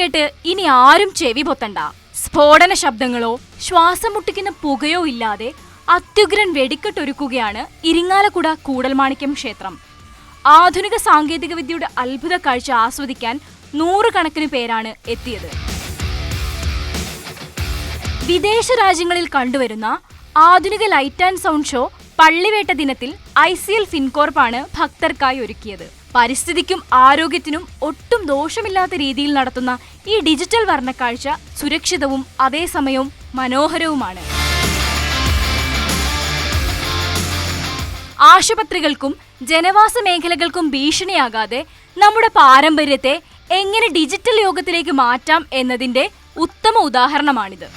കേട്ട് ഇനി ആരും ചെവി പൊത്തണ്ട. സ്ഫോടന ശബ്ദങ്ങളോ ശ്വാസം മുട്ടിക്കുന്ന പുകയോ ഇല്ലാതെ അത്യുഗ്രൻ വെടിക്കെട്ടൊരുക്കുകയാണ് ഇരിങ്ങാലക്കുട കൂടൽമാണിക്യം ക്ഷേത്രം. ആധുനിക സാങ്കേതിക വിദ്യയുടെ അത്ഭുത കാഴ്ച ആസ്വദിക്കാൻ നൂറുകണക്കിന് പേരാണ് എത്തിയത്. വിദേശ രാജ്യങ്ങളിൽ കണ്ടുവരുന്ന ആധുനിക ലൈറ്റ് ആൻഡ് സൗണ്ട് ഷോ പള്ളിവേട്ട ദിനത്തിൽ ICL ഫിൻകോർപ്പാണ് ഭക്തർക്കായി ഒരുക്കിയത്. പരിസ്ഥിതിക്കും ആരോഗ്യത്തിനും ഒട്ടും ദോഷമില്ലാത്ത രീതിയിൽ നടത്തുന്ന ഈ ഡിജിറ്റൽ വർണ്ണക്കാഴ്ച സുരക്ഷിതവും അതേസമയം മനോഹരവുമാണ്. ആശുപത്രികൾക്കും ജനവാസ മേഖലകൾക്കും ഭീഷണിയാകാതെ നമ്മുടെ പാരമ്പര്യത്തെ എങ്ങനെ ഡിജിറ്റൽ യുഗത്തിലേക്ക് മാറ്റാം എന്നതിന്റെ ഉത്തമ ഉദാഹരണമാണിത്.